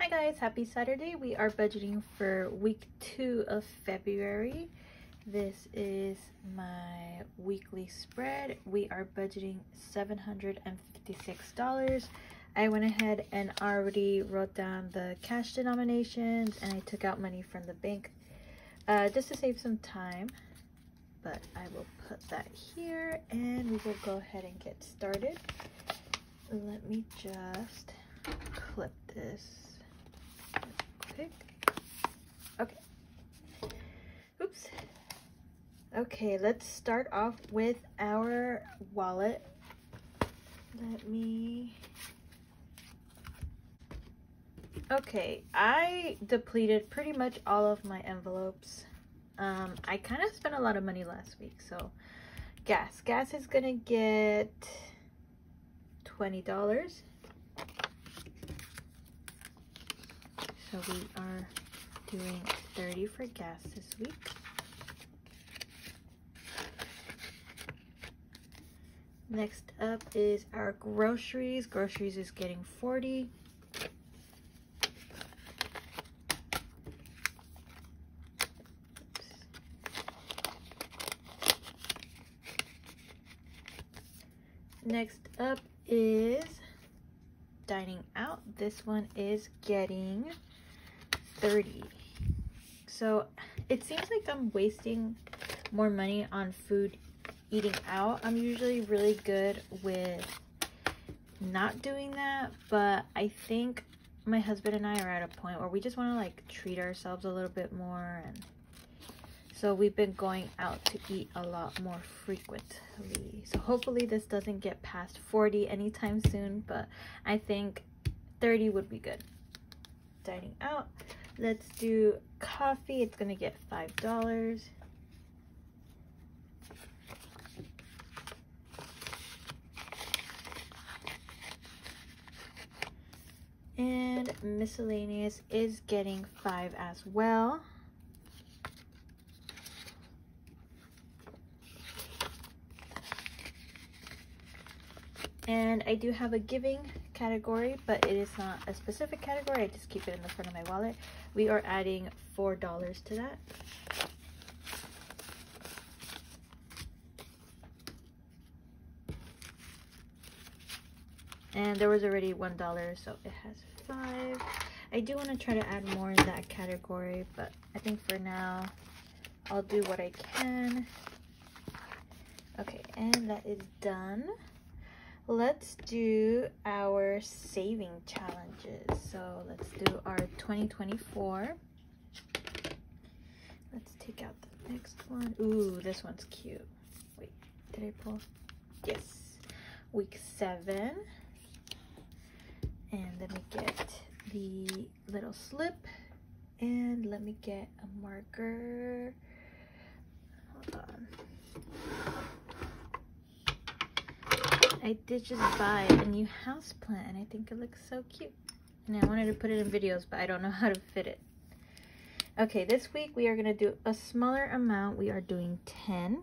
Hi guys, happy Saturday. We are budgeting for week 2 of February. This is my weekly spread. We are budgeting $756. I went ahead and already wrote down the cash denominations and I took out money from the bank just to save some time. But I will put that here and we will go ahead and get started. Let me just clip this quick. Okay. Oops. Okay, let's start off with our wallet. Okay, I depleted pretty much all of my envelopes. I kind of spent a lot of money last week, so gas is gonna get $20. So we are doing 30 for gas this week. Next up is our groceries. Groceries is getting 40. Next up is dining out. This one is getting 30. So it seems like I'm wasting more money on food eating out. I'm usually really good with not doing that, but I think my husband and I are at a point where we just want to like treat ourselves a little bit more, and so we've been going out to eat a lot more frequently. So hopefully this doesn't get past 40 anytime soon, but I think 30 would be good. Dining out. Let's do coffee. It's gonna get $5. And miscellaneous is getting 5 as well. And I do have a giving category, but it is not a specific category. I just keep it in the front of my wallet. We are adding $4 to that. And there was already $1, so it has 5. I do want to try to add more in that category, but I think for now, I'll do what I can. Okay, and that is done. Let's do our saving challenges. So let's do our 2024. Let's take out the next one. Ooh, this one's cute. Wait, did I pull? Yes. Week 7. And let me get the little slip. And let me get a marker. Hold on. I did just buy a new house plant and I think it looks so cute. And I wanted to put it in videos, but I don't know how to fit it. Okay, this week we are going to do a smaller amount. We are doing 10.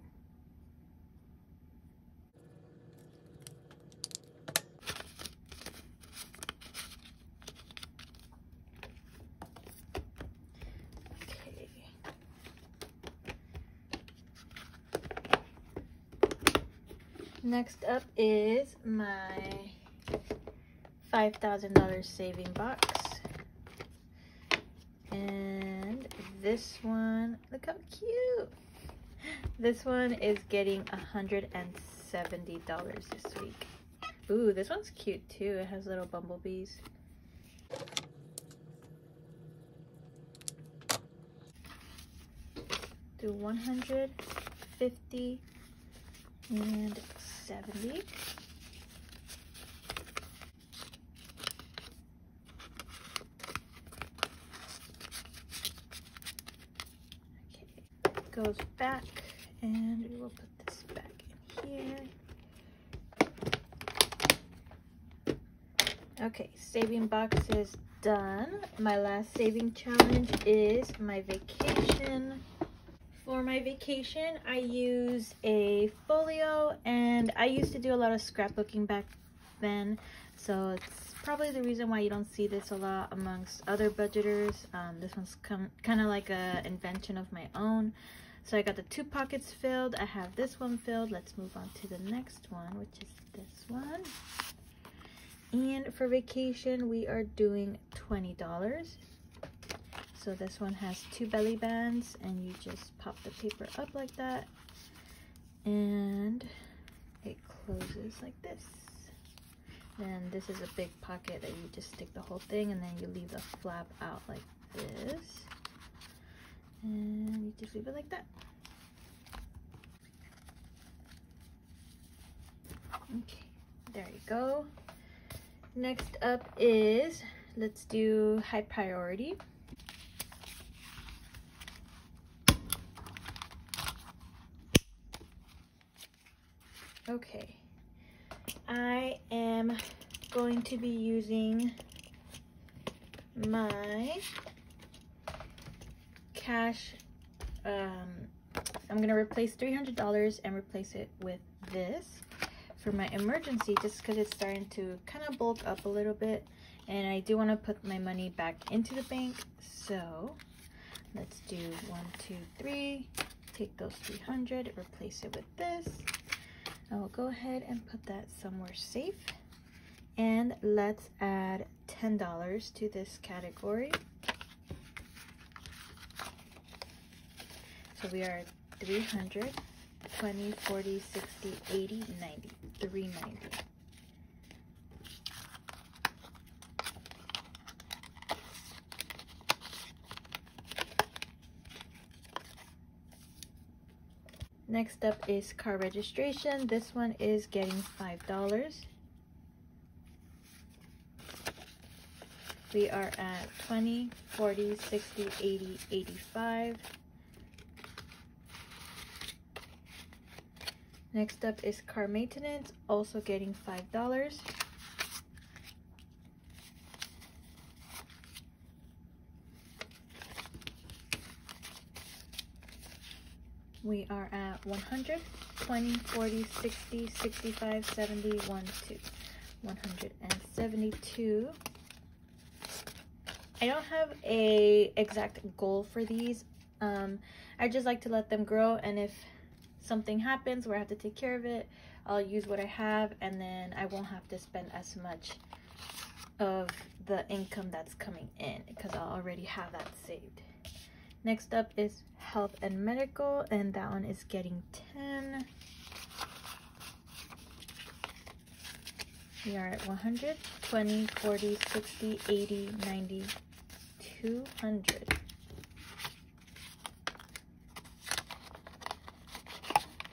Next up is my $5,000 saving box. And this one, look how cute. This one is getting $170 this week. Ooh, this one's cute too. It has little bumblebees. Do 150 and 70. Okay, goes back, and we will put this back in here. Okay, saving box is done. My last saving challenge is my vacation. For my vacation, I use a folio, and I used to do a lot of scrapbooking back then, so it's probably the reason why you don't see this a lot amongst other budgeters. This one's kind of like a invention of my own. So I got the 2 pockets filled. I have this one filled. Let's move on to the next one, which is this one. And for vacation, we are doing $20. So this one has 2 belly bands, and you just pop the paper up like that, and it closes like this. And this is a big pocket that you just stick the whole thing, and then you leave the flap out like this, and you just leave it like that. Okay, there you go. Next up is, let's do high priority. Okay, I am going to be using my cash. I'm gonna replace $300 and replace it with this for my emergency, just because it's starting to kind of bulk up a little bit, and I do want to put my money back into the bank. So let's do 1, 2, 3. Take those 300, replace it with this. I will go ahead and put that somewhere safe, and let's add $10 to this category. So we are 300, 20, 40, 60, 80, 90, 390. Next up is car registration. This one is getting $5. We are at 20, 40, 60, 80, 85. Next up is car maintenance, also getting $5. We are at 100, 20, 40, 60, 65, 70, 1, 2, 172. I don't have a exact goal for these. I just like to let them grow, and if something happens where I have to take care of it, I'll use what I have, and then I won't have to spend as much of the income that's coming in because I'll already have that saved. Next up is health and medical, and that one is getting 10. We are at 100, 20, 40, 60, 80, 90, 200.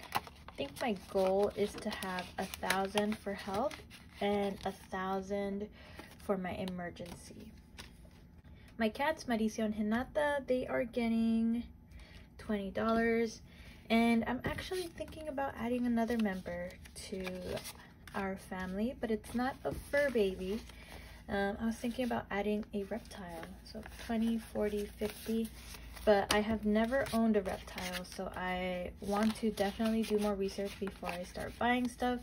I think my goal is to have 1,000 for health and 1,000 for my emergency. My cats, Mauricio and Hinata, they are getting $20. And I'm actually thinking about adding another member to our family, but it's not a fur baby. I was thinking about adding a reptile. So 20, 40, 50. But I have never owned a reptile, so I want to definitely do more research before I start buying stuff.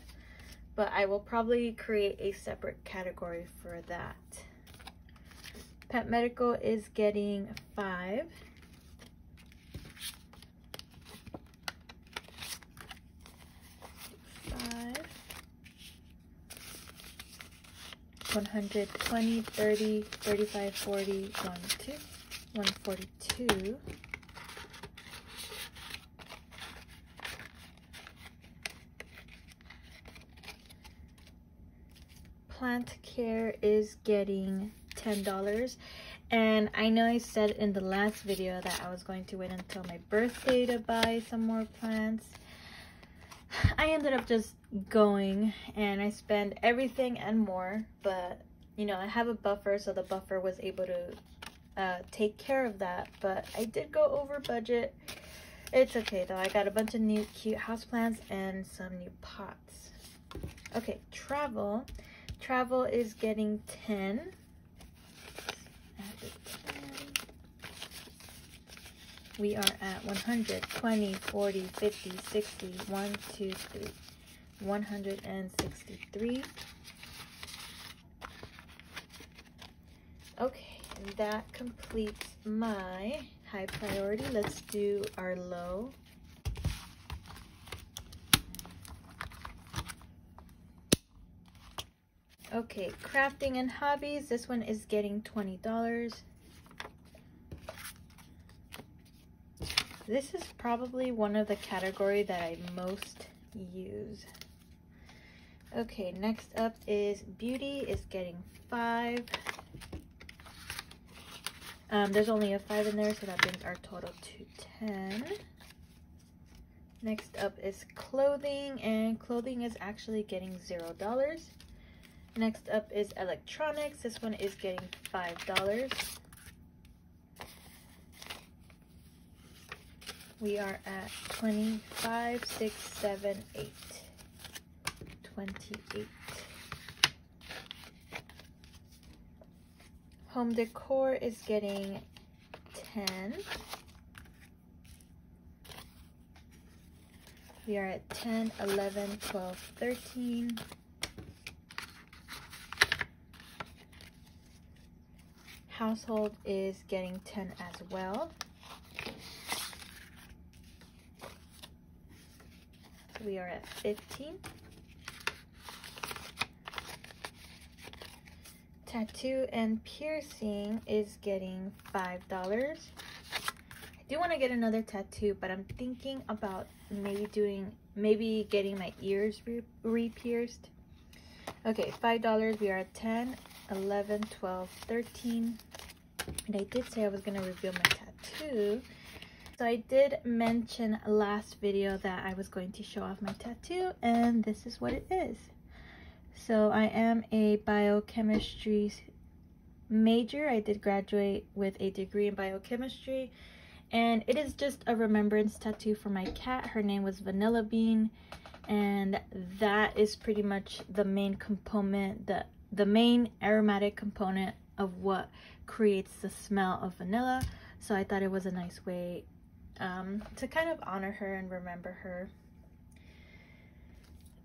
But I will probably create a separate category for that. Pet medical is getting 5. $5. 120, 30, 35, 40, 1, 2, 142. Plant care is getting $10. And I know I said in the last video that I was going to wait until my birthday to buy some more plants. I ended up just going, and I spent everything and more, but you know, I have a buffer, so the buffer was able to take care of that. But I did go over budget. It's okay though. I got a bunch of new cute houseplants and some new pots. Okay, travel is getting 10. We are at 100, 20, 40, 50, 60, 1, 2, 3, 163. Okay, and that completes my high priority. Let's do our low. Okay, crafting and hobbies. This one is getting $20. This is probably one of the category that I most use. Okay, next up is beauty is getting 5. There's only a 5 in there, so that brings our total to 10. Next up is clothing, and clothing is actually getting $0. Next up is electronics. This one is getting $5. We are at 25, 6, 7, 8. 28. Home decor is getting 10. We are at 10, 11, 12, 13. Household is getting 10 as well. So we are at 15. Tattoo and piercing is getting $5. I do want to get another tattoo, but I'm thinking about maybe getting my ears re-pierced. Okay, $5. We are at 10, 11, 12, 13. And I did say I was going to reveal my tattoo. So I did mention last video that I was going to show off my tattoo, and this is what it is. So I am a biochemistry major. I did graduate with a degree in biochemistry, and it is just a remembrance tattoo for my cat. Her name was Vanilla Bean, and that is pretty much the main component, the main aromatic component of what creates the smell of vanilla. So I thought it was a nice way to kind of honor her and remember her.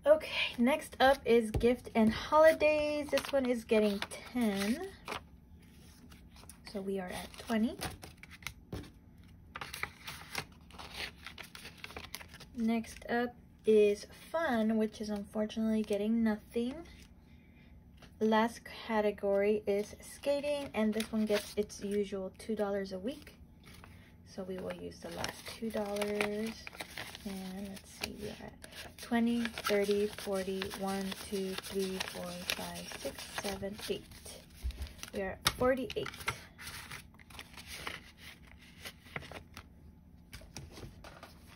Okay, next up is gift and holidays. This one is getting 10. So we are at 20. Next up is fun, which is unfortunately getting nothing. Last category is skating, and this one gets its usual $2 a week. So we will use the last $2. And let's see, we are at 20, 30, 40, 1, 2, 3, 4, 5, 6, 7, 8. We are at 48.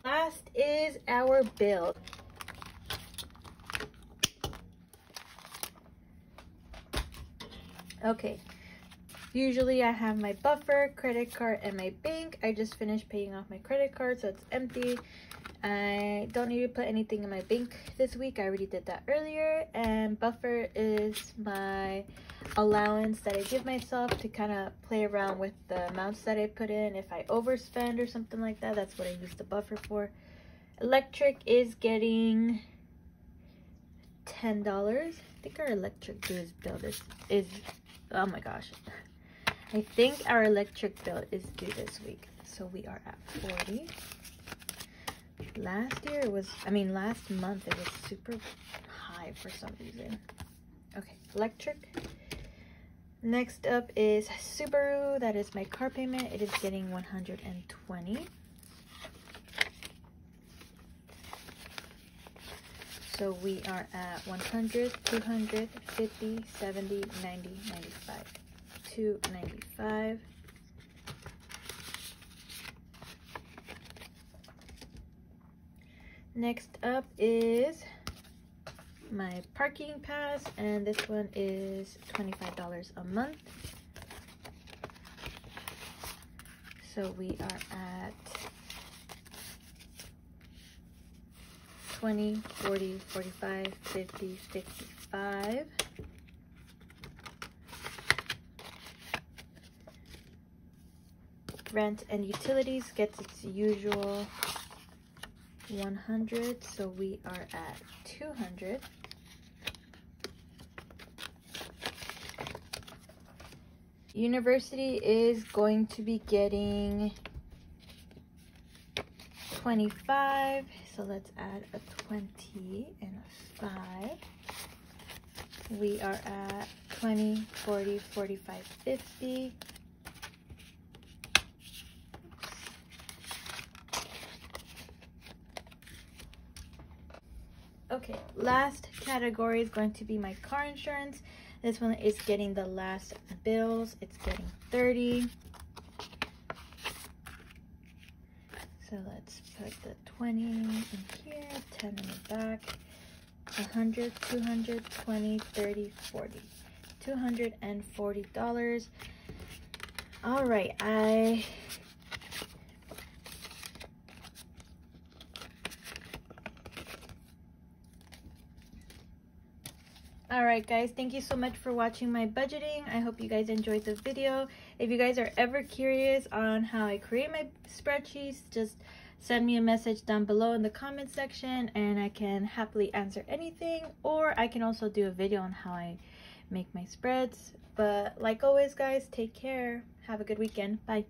Last is our bill. Okay, usually I have my buffer, credit card, and my bank. I just finished paying off my credit card, so it's empty. I don't need to put anything in my bank this week. I already did that earlier. And buffer is my allowance that I give myself to kind of play around with the amounts that I put in. If I overspend or something like that, that's what I use the buffer for. Electric is getting $10. I think our electric bill is oh my gosh. I think our electric bill is due this week. So we are at 40. Last month it was super high for some reason. Okay, electric. Next up is Subaru. That is my car payment. It is getting 120. So we are at 100, 200, 50, 70, 90, 95. 295. Next up is my parking pass, and this one is $25 a month. So we are at 20, 40, 45, 50, 55. Rent and utilities gets its usual 100, so we are at 200. University is going to be getting 25. So let's add a 20 and a 5. We are at 20, 40, 45, 50. Okay, last category is going to be my car insurance. This one is getting the last bills. It's getting 30. So let's put the 20 in here, 10 in the back, 100, 200, 20, 30, 40. $240. All right, Alright guys, thank you so much for watching my budgeting. I hope you guys enjoyed the video. If you guys are ever curious on how I create my spreadsheets, just send me a message down below in the comment section and I can happily answer anything, or I can also do a video on how I make my spreads. But like always guys, take care. Have a good weekend. Bye.